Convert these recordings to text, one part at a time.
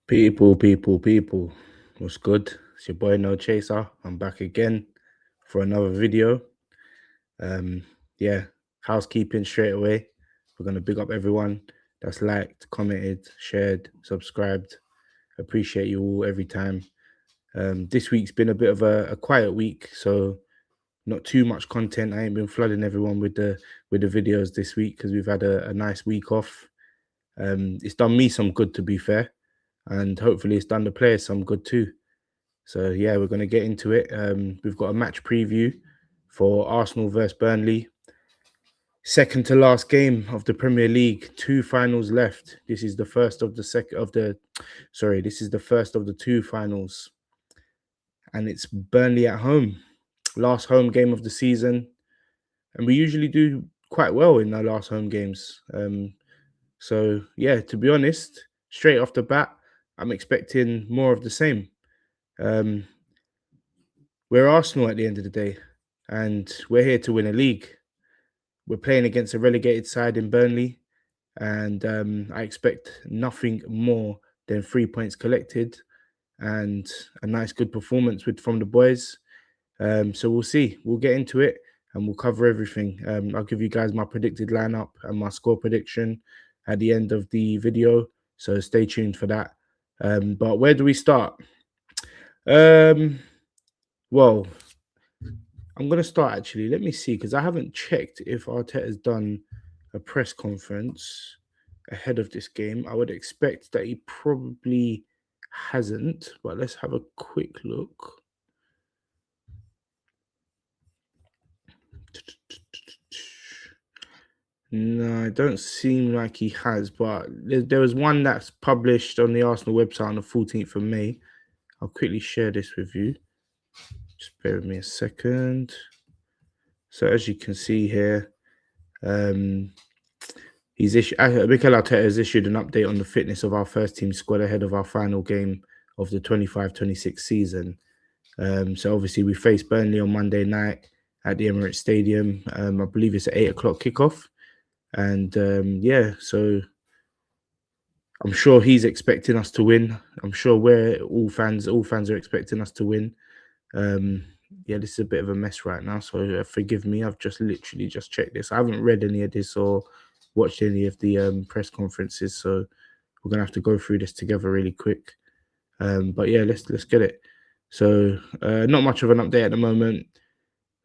People, what's good? It's your boy No Chaser. I'm back again for another video. Um, yeah, housekeeping straight away. We're gonna big up everyone that's liked, commented, shared, subscribed. Appreciate you all every time. This week's been a bit of a quiet week, so not too much content. I ain't been flooding everyone with the videos this week because we've had a nice week off. It's done me some good, to be fair, and hopefully it's done the players some good too. So yeah, we're going to get into it. We've got a match preview for Arsenal versus Burnley. Second to last game of the Premier League. Two finals left. This is the first of the This is the first of the two finals, and it's Burnley at home. Last home game of the season, and we usually do quite well in our last home games. So yeah, to be honest, straight off the bat, I'm expecting more of the same. Um, we're Arsenal at the end of the day, and we're here to win a league. We're playing against a relegated side in Burnley, and I expect nothing more than 3 points collected and a nice, good performance from the boys. So we'll see. We'll get into it and we'll cover everything. I'll give you guys my predicted lineup and my score prediction at the end of the video. So stay tuned for that. But where do we start? Well, I'm going to start actually. Let me see, because I haven't checked if Arteta's done a press conference ahead of this game. I would expect that he probably hasn't, but let's have a quick look. No, it don't seem like he has, but there was one that's published on the Arsenal website on the 14th of May. I'll quickly share this with you. Just bear with me a second. So as you can see here, Mikel Arteta has issued an update on the fitness of our first team squad ahead of our final game of the 25-26 season. So obviously we face Burnley on Monday night at the Emirates Stadium. I believe it's an 8 o'clock kickoff. And yeah, so I'm sure he's expecting us to win. I'm sure all fans are expecting us to win. Yeah, this is a bit of a mess right now, so forgive me. I've literally just checked this. I haven't read any of this or watched any of the press conferences, so we're gonna have to go through this together really quick. But yeah, let's get it. So not much of an update at the moment.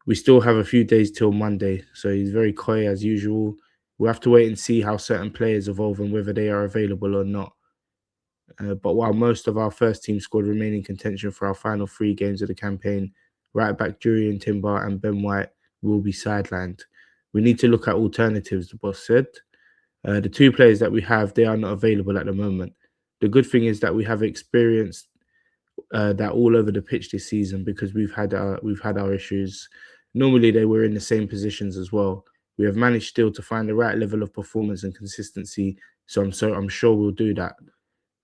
We still have a few days till Monday, so he's very coy as usual. We'll have to wait and see how certain players evolve and whether they are available or not. But while most of our first team squad remain in contention for our final 3 games of the campaign, right back Jurriën Timber and Ben White will be sidelined. We need to look at alternatives, the boss said. The 2 players that we have, they are not available at the moment. The good thing is that we have experienced that all over the pitch this season because we've had our issues. Normally they were in the same positions as well. We have managed still to find the right level of performance and consistency. So I'm sure we'll do that.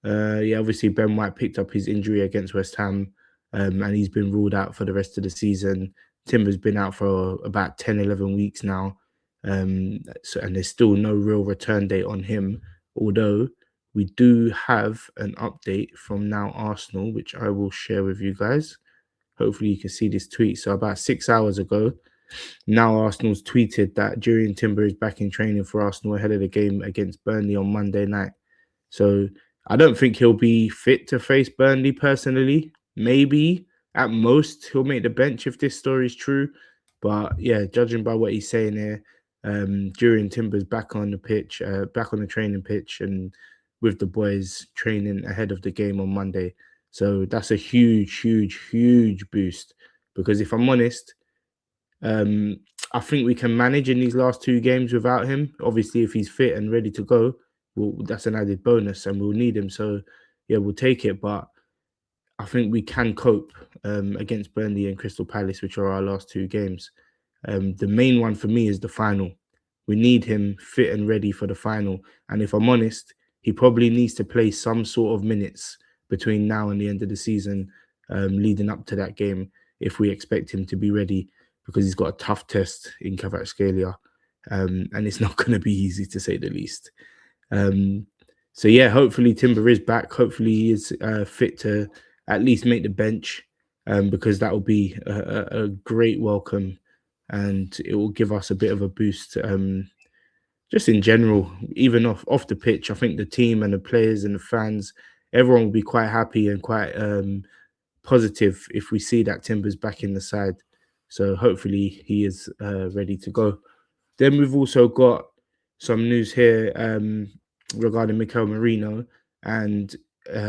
Yeah, obviously Ben White picked up his injury against West Ham, and he's been ruled out for the rest of the season. Timber's been out for about 10, 11 weeks now. And there's still no real return date on him, although we do have an update from Now Arsenal, which I will share with you guys. Hopefully you can see this tweet. So about 6 hours ago, Now Arsenal's tweeted that Jurriën Timber is back in training for Arsenal ahead of the game against Burnley on Monday night. So I don't think he'll be fit to face Burnley personally. Maybe at most he'll make the bench if this story is true. But yeah, judging by what he's saying here, Jurriën Timber's back on the pitch, back on the training pitch, and with the boys training ahead of the game on Monday. So that's a huge boost. Because if I'm honest, I think we can manage in these last 2 games without him. Obviously, if he's fit and ready to go, well, that's an added bonus, and we'll need him. So yeah, we'll take it. But I think we can cope against Burnley and Crystal Palace, which are our last 2 games. The main one for me is the final. We need him fit and ready for the final. And if I'm honest, he probably needs to play some sort of minutes between now and the end of the season, leading up to that game, if we expect him to be ready, because he's got a tough test in Kvaratskhelia, and it's not going to be easy, to say the least. So yeah, hopefully Timber is back. Hopefully he is fit to at least make the bench, because that will be a great welcome, and it will give us a bit of a boost. Just in general, even off the pitch, I think the team and the players and the fans, everyone will be quite happy and quite positive if we see that Timber's back in the side. So hopefully he is ready to go. Then we've also got some news here regarding Mikel Marino, and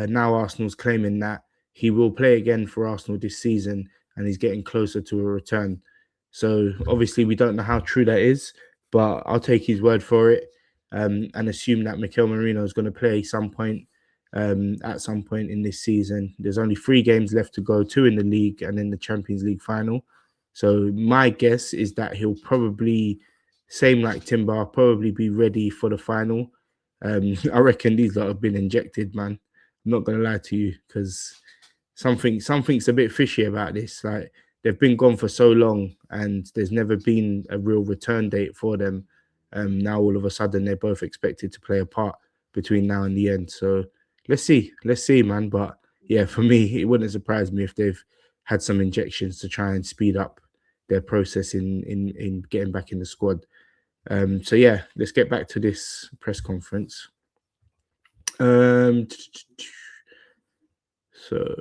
now Arsenal's claiming that he will play again for Arsenal this season, and he's getting closer to a return. So obviously we don't know how true that is, but I'll take his word for it, and assume that Mikel Marino is going to play at some point in this season. There's only 3 games left to go, 2 in the league and in the Champions League final. So my guess is that he'll probably, same like Timber, probably be ready for the final. I reckon these lot have been injected, man. I'm not gonna lie to you, because something's a bit fishy about this. Like, they've been gone for so long, and there's never been a real return date for them. Now all of a sudden they're both expected to play a part between now and the end. So let's see, man. But yeah, for me, it wouldn't surprise me if they've had some injections to try and speed up their process in getting back in the squad. So yeah, let's get back to this press conference. So,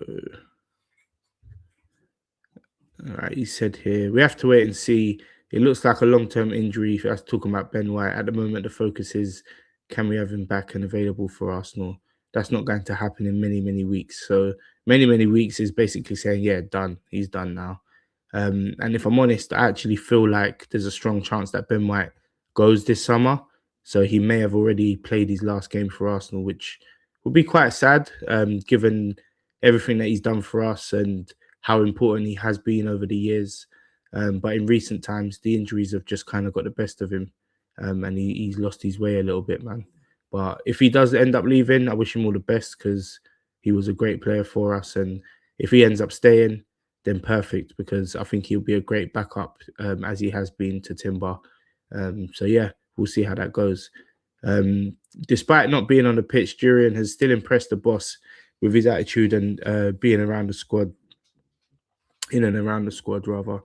all right, he said here, we have to wait and see. It looks like a long-term injury. That's talking about Ben White. At the moment, the focus is, can we have him back and available for Arsenal? That's not going to happen in many, many weeks. So many weeks is basically saying, yeah, done. He's done now. And if I'm honest, I actually feel like there's a strong chance that Ben White goes this summer. So he may have already played his last game for Arsenal, which would be quite sad, given everything that he's done for us and how important he has been over the years. But in recent times, the injuries have just kind of got the best of him, and he's lost his way a little bit, man. But if he does end up leaving, I wish him all the best, because he was a great player for us. And if he ends up staying, then perfect, because I think he'll be a great backup, as he has been to Timber. So yeah, we'll see how that goes. Despite not being on the pitch, Durian has still impressed the boss with his attitude and being around the squad, in and around the squad rather.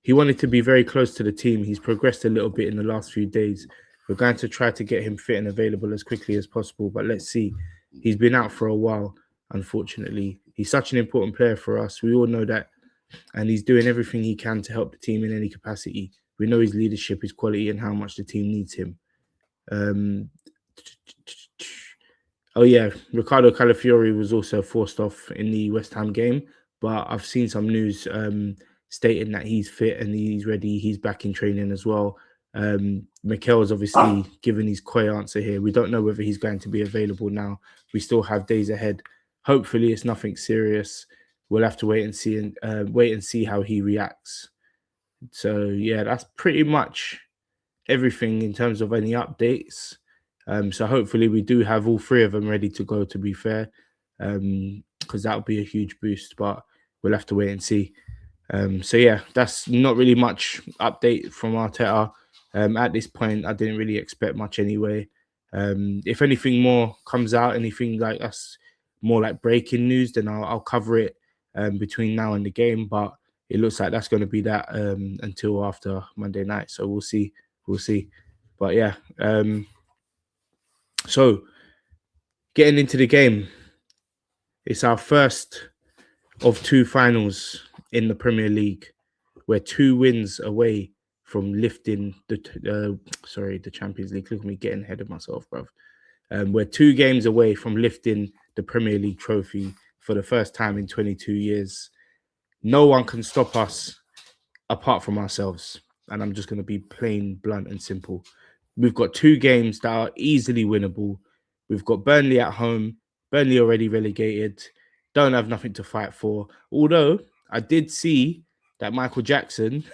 He wanted to be very close to the team. He's progressed a little bit in the last few days. We're going to try to get him fit and available as quickly as possible, but let's see. He's been out for a while, unfortunately. He's such an important player for us. We all know that, and he's doing everything he can to help the team in any capacity. We know his leadership, his quality, and how much the team needs him. Oh yeah, Ricardo Calafiori was also forced off in the West Ham game, but I've seen some news stating that he's fit and he's ready. He's back in training as well. Mikel's obviously given his coy answer here. We don't know whether he's going to be available now. We still have days ahead. Hopefully, it's nothing serious. We'll have to wait and see how he reacts. So yeah, that's pretty much everything in terms of any updates. So hopefully we do have all 3 of them ready to go, to be fair, because that would be a huge boost, but we'll have to wait and see. So yeah, that's not really much update from Arteta. At this point, I didn't really expect much anyway. If anything more comes out, anything like us, more like breaking news, then I'll cover it between now and the game. But it looks like that's going to be that until after Monday night. So we'll see. But yeah, so getting into the game, it's our first of 2 finals in the Premier League. We're 2 wins away from lifting the Champions League. Look at me getting ahead of myself, bruv. We're 2 games away from lifting the Premier League trophy for the first time in 22 years. No one can stop us apart from ourselves. And I'm just going to be plain, blunt and simple. We've got 2 games that are easily winnable. We've got Burnley at home. Burnley already relegated. Don't have nothing to fight for. Although I did see that Michael Jackson,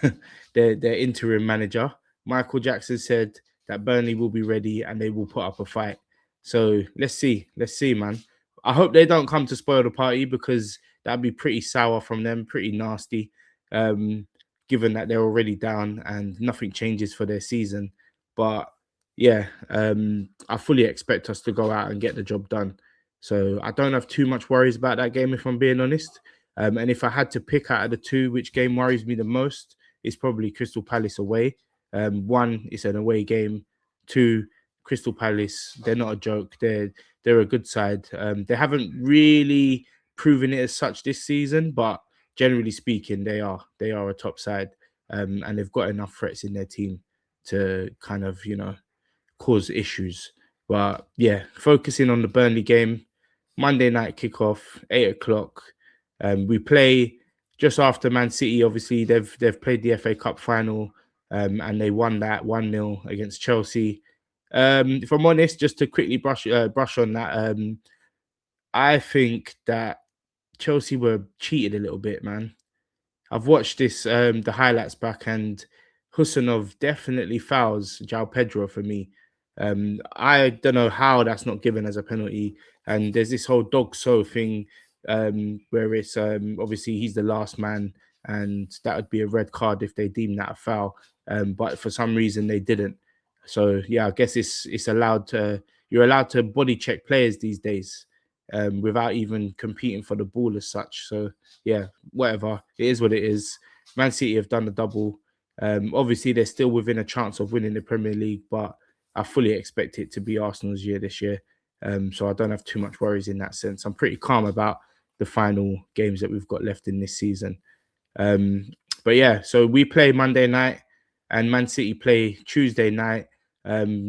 their interim manager, Michael Jackson said that Burnley will be ready and they will put up a fight. So let's see, man. I hope they don't come to spoil the party, because that'd be pretty sour from them, pretty nasty, given that they're already down and nothing changes for their season. But yeah, I fully expect us to go out and get the job done. So I don't have too much worries about that game, if I'm being honest. And if I had to pick out of the two, which game worries me the most, it's probably Crystal Palace away. One, it's an away game. Two, Crystal Palace, they're not a joke. They're a good side. They haven't really proven it as such this season, but generally speaking, they are a top side, and they've got enough threats in their team to kind of cause issues. But yeah, focusing on the Burnley game, Monday night kickoff, 8 o'clock. We play just after Man City. Obviously, they've played the FA Cup final, and they won that 1-0 against Chelsea. If I'm honest, just to quickly brush on that, I think that Chelsea were cheated a little bit, man. I've watched the highlights back, and Husanov definitely fouls João Pedro for me. I don't know how that's not given as a penalty. And there's this whole dog so thing, where it's obviously he's the last man, and that would be a red card if they deem that a foul. But for some reason they didn't. So yeah, I guess it's allowed to you're allowed to body check players these days, without even competing for the ball as such. So yeah, whatever. It is what it is. Man City have done the double. Obviously, they're still within a chance of winning the Premier League, but I fully expect it to be Arsenal's year this year. So I don't have too much worries in that sense. I'm pretty calm about the final games that we've got left in this season. Um, but yeah, so we play Monday night, and Man City play Tuesday night,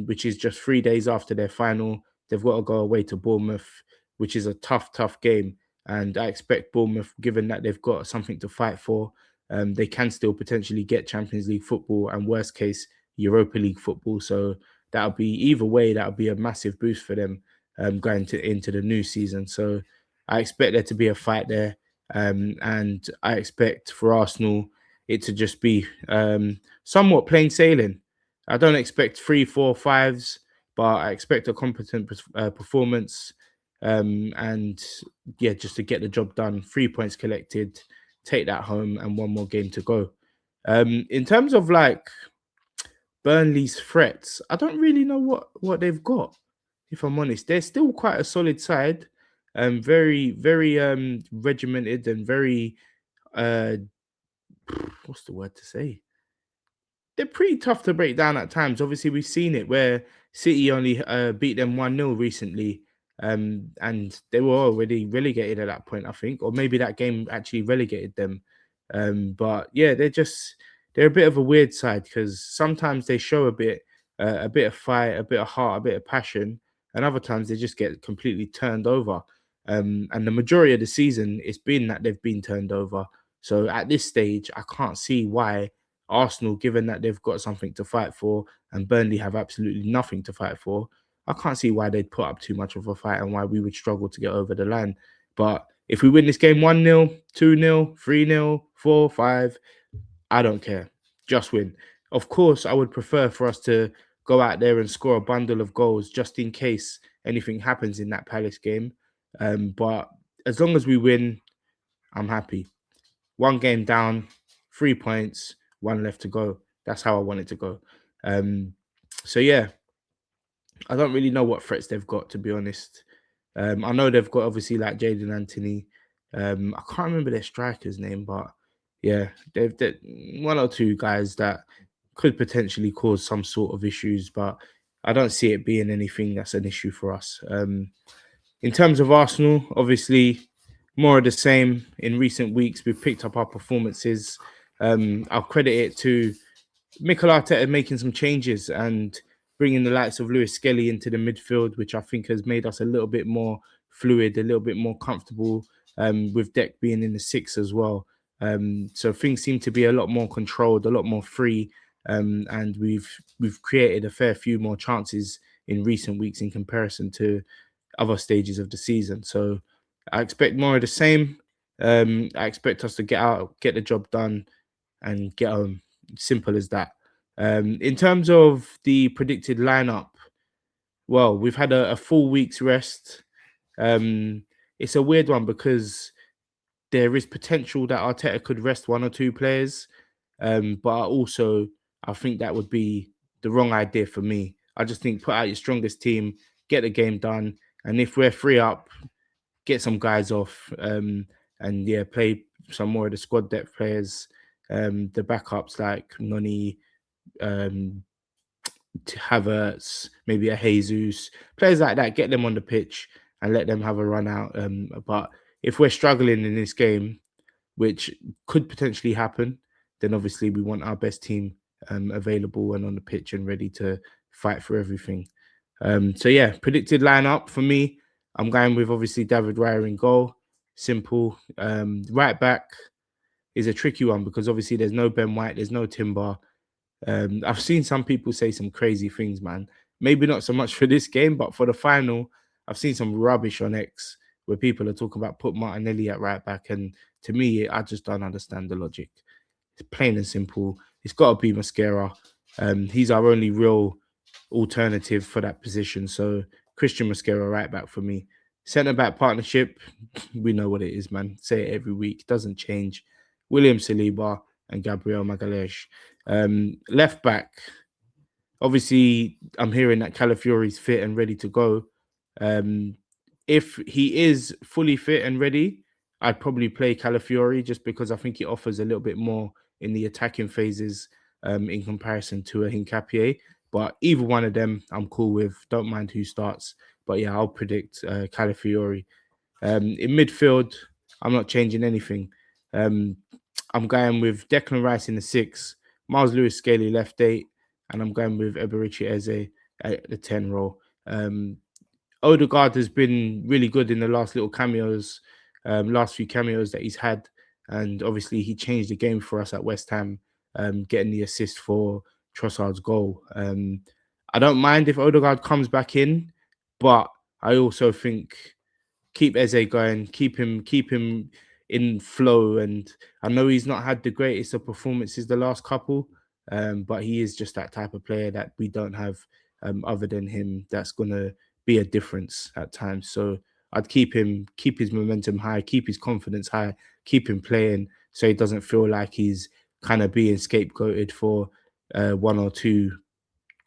which is just 3 days after their final. They've got to go away to Bournemouth, which is a tough game. And I expect Bournemouth, given that they've got something to fight for, they can still potentially get Champions League football and, worst case, Europa League football. So that'll be either way. That'll be a massive boost for them, going into the new season. So I expect there to be a fight there, and I expect for Arsenal it to just be somewhat plain sailing. I don't expect three, four, fives, but I expect a competent performance, and yeah, just to get the job done. 3 points collected, take that home, and one more game to go. In terms of like Burnley's threats, I don't really know what they've got. If I'm honest, they're still quite a solid side, very regimented and very uh what's the word to say? They're pretty tough to break down at times. Obviously, we've seen it where City only beat them 1-0 recently, and they were already relegated at that point, I think, or maybe that game actually relegated them. But yeah, they're a bit of a weird side because sometimes they show a bit of fight, a bit of heart, a bit of passion, and other times they just get completely turned over. And the majority of the season, it's been that they've been turned over. So at this stage, I can't see why Arsenal, given that they've got something to fight for and Burnley have absolutely nothing to fight for, I can't see why they'd put up too much of a fight and why we would struggle to get over the line. But if we win this game 1-0, 2-0, 3-0, 4, 5, I don't care. Just win. Of course, I would prefer for us to go out there and score a bundle of goals just in case anything happens in that Palace game. But as long as we win, I'm happy. One game down, 3 points, one left to go. That's how I want it to go. Um, so yeah, I don't really know what threats they've got, to be honest. I know they've got obviously like Jaden Anthony. I can't remember their striker's name, but yeah, they've one or two guys that could potentially cause some sort of issues, but I don't see it being anything that's an issue for us. In terms of Arsenal, obviously, more of the same in recent weeks. We've picked up our performances. I'll credit it to Mikel Arteta making some changes and bringing the likes of Lewis Skelly into the midfield, which I think has made us a little bit more fluid, a little bit more comfortable, with Deck being in the six as well. So things seem to be a lot more controlled, a lot more free, and we've created a fair few more chances in recent weeks in comparison to other stages of the season. So I expect more of the same. I expect us to get out, get the job done, and get home. Simple as that. In terms of the predicted lineup, well, we've had a full week's rest. Um, it's a weird one because there is potential that Arteta could rest one or two players, but also I think that would be the wrong idea for me. I just think put out your strongest team, get the game done, and if we're 3 up, get some guys off, and yeah, play some more of the squad depth players, the backups like Noni, um, Havertz, maybe a Jesus, players like that. Get them on the pitch and let them have a run out. But if we're struggling in this game, which could potentially happen, then obviously we want our best team available and on the pitch and ready to fight for everything. So yeah, predicted lineup for me. I'm going with obviously David Raya in goal. Simple. Right back is a tricky one because obviously there's no Ben White, there's no Timber. I've seen some people say some crazy things, man. Maybe not so much for this game, but for the final, I've seen some rubbish on X where people are talking about put Martinelli at right back, and to me, I just don't understand the logic. It's plain and simple. It's got to be Mascara. He's our only real alternative for that position. So Christian Mascara right back for me. Centre back partnership, we know what it is, man. Say it every week, doesn't change. William Saliba and Gabriel Magalhaes. Left back, obviously, I'm hearing that Calafiori's fit and ready to go. If he is fully fit and ready, I'd probably play Calafiori just because I think he offers a little bit more in the attacking phases in comparison to a Hincapié. But either one of them, I'm cool with. Don't mind who starts. But yeah, I'll predict Calafiori. In midfield, I'm not changing anything. I'm going with Declan Rice in the 6, Miles Lewis Scaly left 8, and I'm going with Eberichi Eze at the 10 role. Odegaard has been really good in the last little cameos, last few cameos that he's had. And obviously, he changed the game for us at West Ham, getting the assist for Trossard's goal. I don't mind if Odegaard comes back in, but I also think keep Eze going, keep him in flow. And I know he's not had the greatest of performances the last couple, but he is just that type of player that we don't have other than him that's gonna be a difference at times. So I'd keep his momentum high, keep his confidence high, keep him playing so he doesn't feel like he's kind of being scapegoated for one or two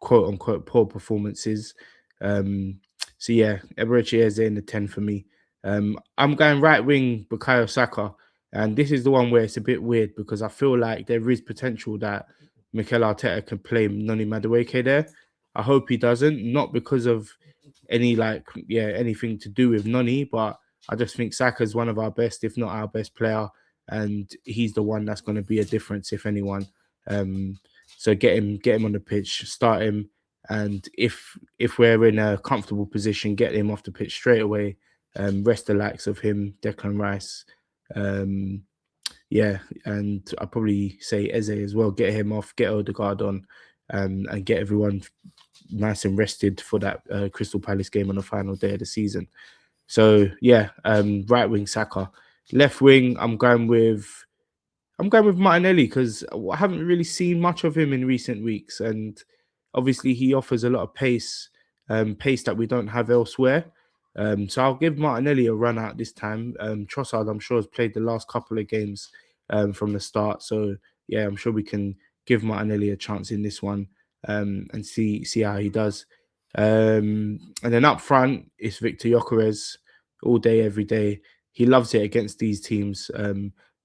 quote unquote poor performances. So yeah, Eberechi Eze in the 10 for me. I'm going right wing Bukayo Saka, and this is the one where it's a bit weird because I feel like there is potential that Mikel Arteta can play Noni Madueke there. I hope he doesn't, not because of anything to do with Noni, but I just think Saka's one of our best, if not our best player, and he's the one that's going to be a difference, if anyone. So get him on the pitch, start him, and if we're in a comfortable position, get him off the pitch straight away. Rest the likes of him, Declan Rice. Yeah, and I'll probably say Eze as well. Get him off, get Odegaard on, and get everyone nice and rested for that Crystal Palace game on the final day of the season. So yeah, right wing Saka, left wing. I'm going with Martinelli because I haven't really seen much of him in recent weeks, and obviously he offers a lot of pace, pace that we don't have elsewhere. So I'll give Martinelli a run out this time. Trossard, I'm sure, has played the last couple of games from the start, so yeah, I'm sure we can give Martinelli a chance in this one and see how he does. And then up front, it's Victor Gyökeres all day, every day. He loves it against these teams.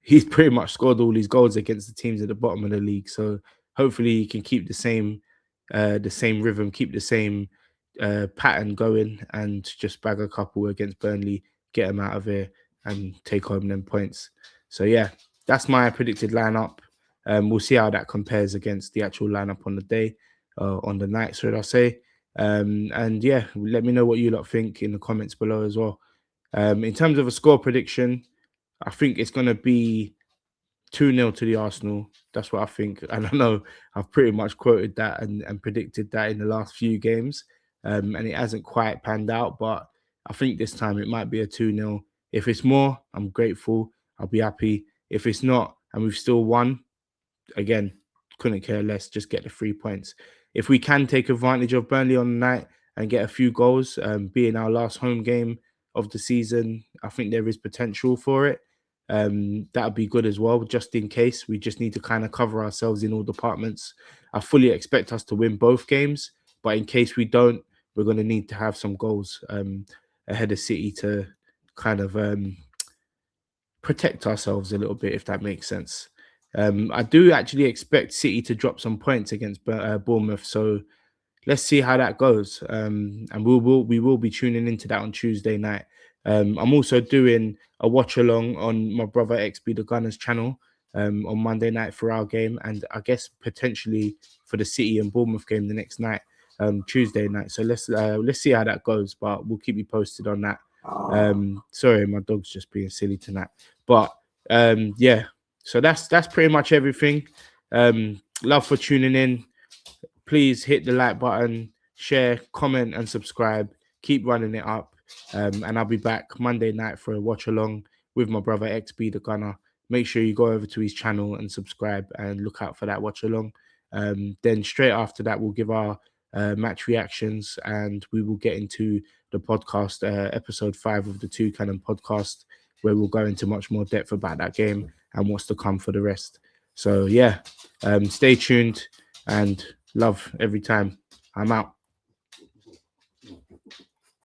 He's pretty much scored all his goals against the teams at the bottom of the league. So hopefully he can keep the same rhythm, keep the same pattern going, and just bag a couple against Burnley, get them out of here, and take home them points. So yeah, that's my predicted lineup. We'll see how that compares against the actual lineup on the day, on the night, should I say. And yeah, let me know what you lot think in the comments below as well. In terms of a score prediction, I think it's going to be 2-0 to the Arsenal. That's what I think. And I know I've pretty much quoted that and predicted that in the last few games. And it hasn't quite panned out, but I think this time it might be a 2-0. If it's more, I'm grateful. I'll be happy. If it's not, and we've still won, again, couldn't care less. Just get the 3 points. If we can take advantage of Burnley on the night and get a few goals, being our last home game of the season, I think there is potential for it. That would be good as well, just in case. We just need to kind of cover ourselves in all departments. I fully expect us to win both games, But in case we don't, we're going to need to have some goals ahead of City to kind of protect ourselves a little bit, if that makes sense. I do actually expect City to drop some points against Bournemouth, so let's see how that goes. And we will be tuning into that on Tuesday night. I'm also doing a watch along on my brother XB the Gunners channel on Monday night for our game, and I guess potentially for the City and Bournemouth game the next night, Tuesday night. So let's see how that goes, but we'll keep you posted on that. Sorry, my dog's just being silly tonight, but yeah. So that's pretty much everything. Love for tuning in. Please hit the like button, share, comment, and subscribe. Keep running it up. And I'll be back Monday night for a watch along with my brother XB the Gunner. Make sure you go over to his channel and subscribe and look out for that watch along. Then straight after that, we'll give our match reactions, and we will get into the podcast, episode 5 of the Two Cannon podcast, where we'll go into much more depth about that game and what's to come for the rest. So yeah, stay tuned and love every time. I'm out.